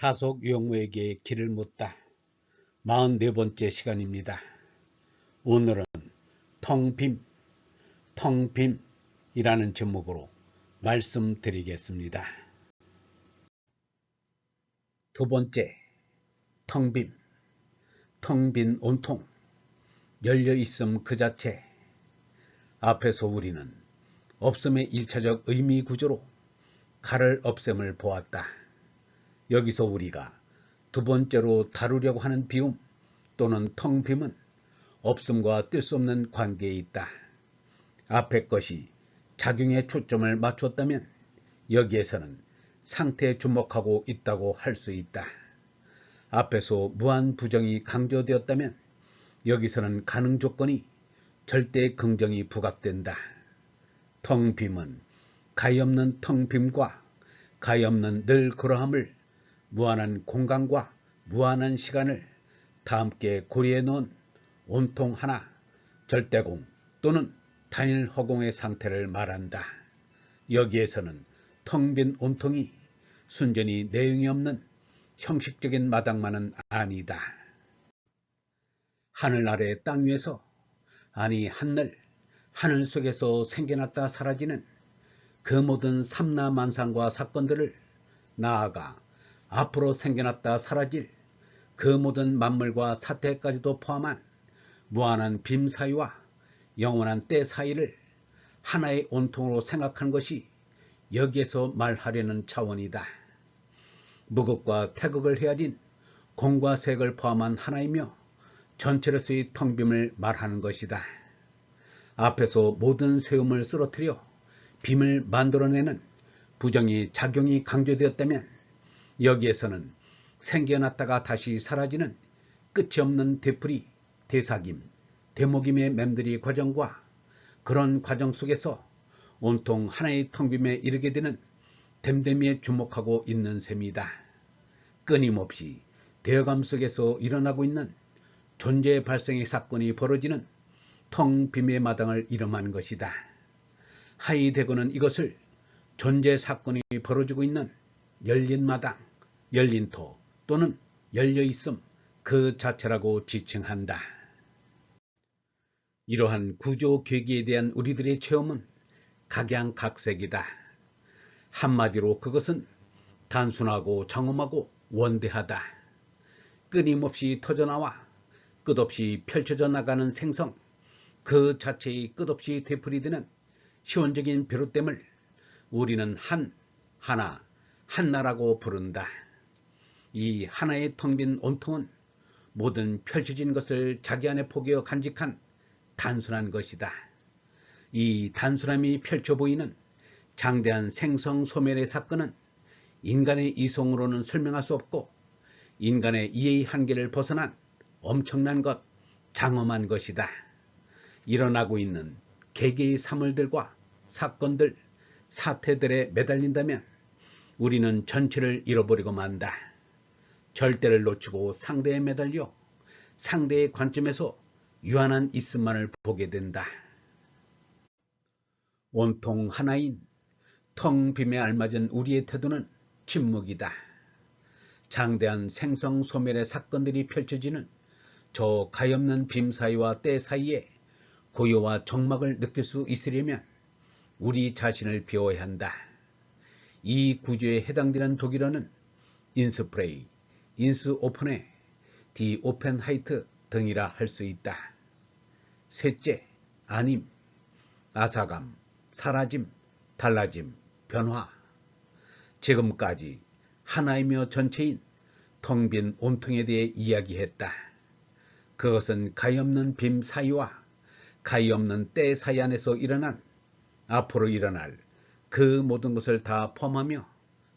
타속 용우에게 길을 묻다. 44번째 시간입니다. 오늘은 텅빔이라는 제목으로 말씀드리겠습니다. 두 번째, 텅빔. 텅 빈 온통, 열려있음 그 자체. 앞에서 우리는 없음의 1차적 의미 구조로 가를 없앰을 보았다. 여기서 우리가 두 번째로 다루려고 하는 비움 또는 텅빔은 없음과 뜰 수 없는 관계에 있다. 앞의 것이 작용에 초점을 맞췄다면 여기에서는 상태에 주목하고 있다고 할 수 있다. 앞에서 무한 부정이 강조되었다면 여기서는 가능 조건이 절대 긍정이 부각된다. 텅빔은 가엾는 텅빔과 가엾는 늘 그러함을 무한한 공간과 무한한 시간을 다 함께 고리해 놓은 온통 하나, 절대공 또는 단일 허공의 상태를 말한다. 여기에서는 텅 빈 온통이 순전히 내용이 없는 형식적인 마당만은 아니다. 하늘 아래 땅 위에서, 아니 하늘 속에서 생겨났다 사라지는 그 모든 삼라만상과 사건들을, 나아가 앞으로 생겨났다 사라질 그 모든 만물과 사태까지도 포함한 무한한 빔 사이와 영원한 때 사이를 하나의 온통으로 생각하는 것이 여기에서 말하려는 차원이다. 무극과 태극을 헤아린 공과 색을 포함한 하나이며 전체로서의 텅빔을 말하는 것이다. 앞에서 모든 세움을 쓰러뜨려 빔을 만들어내는 부정의 작용이 강조되었다면 여기에서는 생겨났다가 다시 사라지는 끝이 없는 되풀이, 되삭임, 되목임의 맴들이 과정과 그런 과정 속에서 온통 하나의 텅빔에 이르게 되는 됨됨이에 주목하고 있는 셈이다. 끊임없이 되어감 속에서 일어나고 있는 존재 발생의 사건이 벌어지는 텅빔의 마당을 이름한 것이다. 하이되고는 이것을 존재 사건이 벌어지고 있는 열린 마당, 열린 토 또는 열려있음 그 자체라고 지칭한다. 이러한 구조 계기에 대한 우리들의 체험은 각양각색이다. 한마디로 그것은 단순하고 장엄하고 원대하다. 끊임없이 터져나와 끝없이 펼쳐져 나가는 생성, 그 자체의 끝없이 되풀이되는 시원적인 비롯됨을 우리는 한나라고 부른다. 이 하나의 텅 빈 온통은 모든 펼쳐진 것을 자기 안에 포개어 간직한 단순한 것이다. 이 단순함이 펼쳐 보이는 장대한 생성 소멸의 사건은 인간의 이성으로는 설명할 수 없고 인간의 이해의 한계를 벗어난 엄청난 것, 장엄한 것이다. 일어나고 있는 개개의 사물들과 사건들, 사태들에 매달린다면 우리는 전체를 잃어버리고 만다. 절대를 놓치고 상대에 매달려 상대의 관점에서 유한한 있음만을 보게 된다. 온통 하나인 텅 빔에 알맞은 우리의 태도는 침묵이다. 장대한 생성 소멸의 사건들이 펼쳐지는 저 가엾는 빔 사이와 때 사이에 고요와 정막을 느낄 수 있으려면 우리 자신을 비워야 한다. 이 구조에 해당되는 독일어는 인스프레이, 인스오픈에, 디 오펜하이트 등이라 할 수 있다. 셋째, 아님, 아사감, 사라짐, 달라짐, 변화. 지금까지 하나이며 전체인 텅 빈 온통에 대해 이야기했다. 그것은 가엾는 빔 사이와 가엾는 때 사이 안에서 일어난, 앞으로 일어날 그 모든 것을 다 포함하며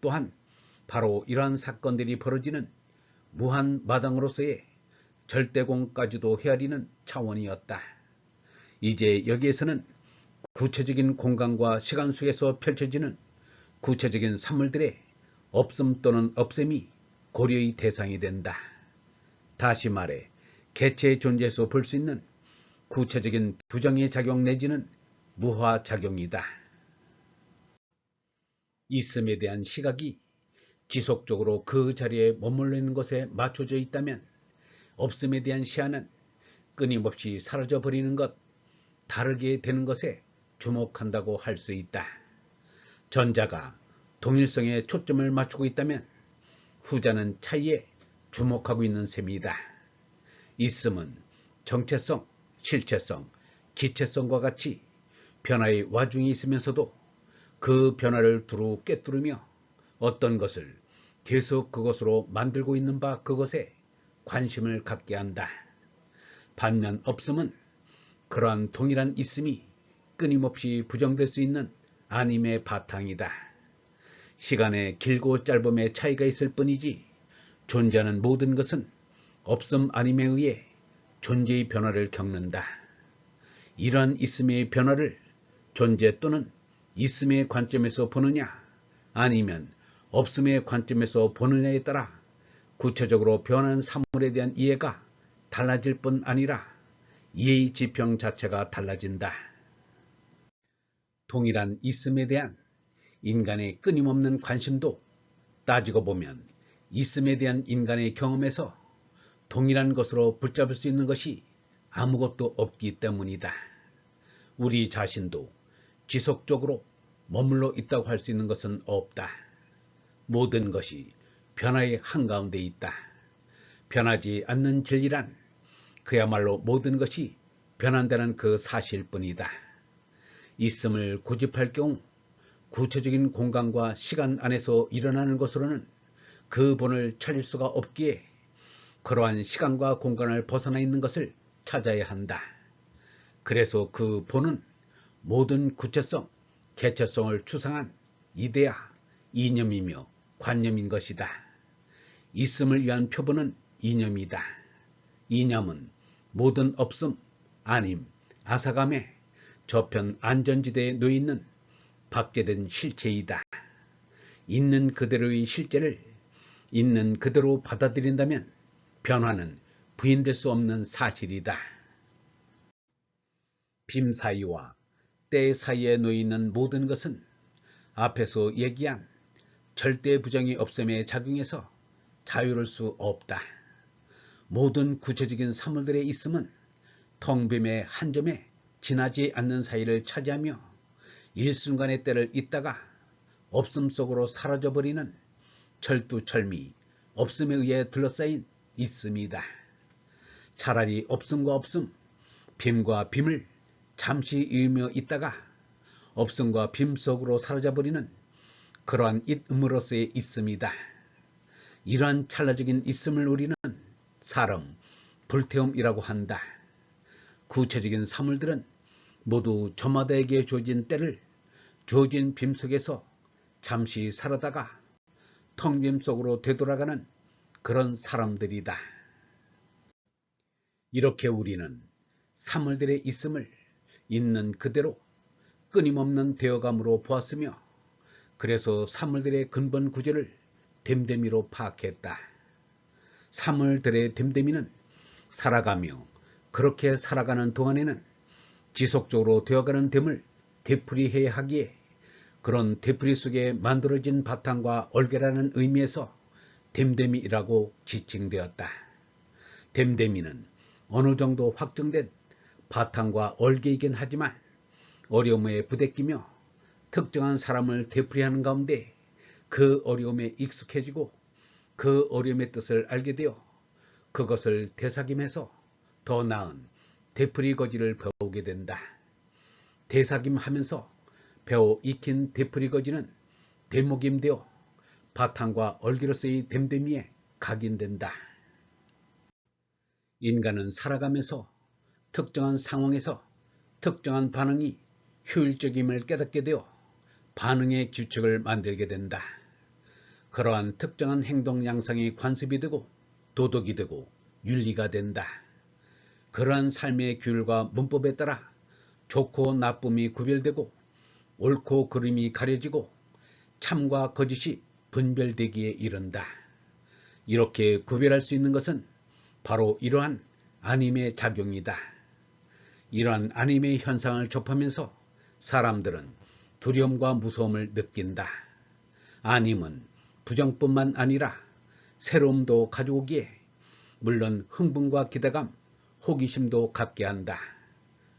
또한 바로 이러한 사건들이 벌어지는 무한 마당으로서의 절대공까지도 헤아리는 차원이었다. 이제 여기에서는 구체적인 공간과 시간 속에서 펼쳐지는 구체적인 사물들의 없음 또는 없앰이 고려의 대상이 된다. 다시 말해 개체의 존재에서 볼 수 있는 구체적인 부정의 작용 내지는 무화작용이다. 있음에 대한 시각이 지속적으로 그 자리에 머물러 있는 것에 맞춰져 있다면 없음에 대한 시야는 끊임없이 사라져 버리는 것, 다르게 되는 것에 주목한다고 할 수 있다. 전자가 동일성에 초점을 맞추고 있다면 후자는 차이에 주목하고 있는 셈이다. 있음은 정체성, 실체성, 기체성과 같이 변화의 와중에 있으면서도 그 변화를 두루 꿰뚫으며 어떤 것을 계속 그것으로 만들고 있는 바 그것에 관심을 갖게 한다. 반면 없음은 그러한 동일한 있음이 끊임없이 부정될 수 있는 아님의 바탕이다. 시간의 길고 짧음의 차이가 있을 뿐이지 존재하는 모든 것은 없음 아님에 의해 존재의 변화를 겪는다. 이러한 있음의 변화를 존재 또는 있음의 관점에서 보느냐 아니면 없음의 관점에서 보느냐에 따라 구체적으로 변하는 사물에 대한 이해가 달라질 뿐 아니라 이해의 지평 자체가 달라진다. 동일한 있음에 대한 인간의 끊임없는 관심도 따지고 보면 있음에 대한 인간의 경험에서 동일한 것으로 붙잡을 수 있는 것이 아무것도 없기 때문이다. 우리 자신도 지속적으로 머물러 있다고 할 수 있는 것은 없다. 모든 것이 변화의 한가운데 있다. 변하지 않는 진리란 그야말로 모든 것이 변한다는 그 사실뿐이다. 있음을 고집할 경우 구체적인 공간과 시간 안에서 일어나는 것으로는 그 본을 찾을 수가 없기에 그러한 시간과 공간을 벗어나 있는 것을 찾아야 한다. 그래서 그 본은 모든 구체성, 개체성을 추상한 이데아, 이념이며 관념인 것이다. 있음을 위한 표본은 이념이다. 이념은 모든 없음, 아님, 아사감의 저편 안전지대에 놓여있는 박제된 실체이다. 있는 그대로의 실제를 있는 그대로 받아들인다면 변화는 부인될 수 없는 사실이다. 빔 사이와 때 사이에 놓여있는 모든 것은 앞에서 얘기한 절대 부정의 없음에 작용해서 자유로울 수 없다. 모든 구체적인 사물들의 있음은 텅빔의 한 점에 지나지 않는 사이를 차지하며 일순간의 때를 잇다가 없음 속으로 사라져버리는 철두철미 없음에 의해 둘러싸인 있음이다. 차라리 없음과 없음, 빔과 빔을 잠시 이으며 있다가 없음과 빔 속으로 사라져버리는 그러한 있음으로서의 있음이다. 이러한 찰나적인 있음을 우리는 사름, 불태움이라고 한다. 구체적인 사물들은 모두 저마다에게 주어진 때를 주어진 빔 속에서 잠시 살아다가 텅 빔 속으로 되돌아가는 그런 사람들이다. 이렇게 우리는 사물들의 있음을 있는 그대로 끊임없는 되어감으로 보았으며 그래서 사물들의 근본 구조를 됨됨이로 파악했다. 사물들의 됨됨이는 살아가며 그렇게 살아가는 동안에는 지속적으로 되어가는 됨을 되풀이해야 하기에 그런 되풀이 속에 만들어진 바탕과 얼개라는 의미에서 됨됨이라고 지칭되었다. 됨됨이는 어느 정도 확정된 바탕과 얼개이긴 하지만 어려움에 부대끼며 특정한 사람을 되풀이하는 가운데 그 어려움에 익숙해지고 그 어려움의 뜻을 알게 되어 그것을 되새김해서 더 나은 되풀이 거지를 배우게 된다. 되새김하면서 배워 익힌 되풀이 거지는 되목임되어 바탕과 얼기로서의 됨됨이에 각인된다. 인간은 살아가면서 특정한 상황에서 특정한 반응이 효율적임을 깨닫게 되어 반응의 규칙을 만들게 된다. 그러한 특정한 행동 양상이 관습이 되고 도덕이 되고 윤리가 된다. 그러한 삶의 규율과 문법에 따라 좋고 나쁨이 구별되고 옳고 그름이 가려지고 참과 거짓이 분별되기에 이른다. 이렇게 구별할 수 있는 것은 바로 이러한 아님의 작용이다. 이러한 아님의 현상을 접하면서 사람들은 두려움과 무서움을 느낀다. 아님은 부정뿐만 아니라 새로움도 가져오기에 물론 흥분과 기대감, 호기심도 갖게 한다.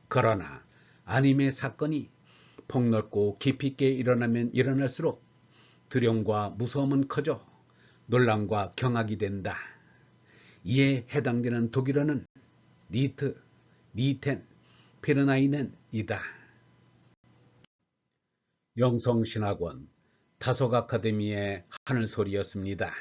그러나 아님의 사건이 폭넓고 깊이 있게 일어나면 일어날수록 두려움과 무서움은 커져 놀람과 경악이 된다. 이에 해당되는 독일어는 니트, 니텐, 페르나이넨이다. 영성신학원 다속 아카데미의 하늘소리였습니다.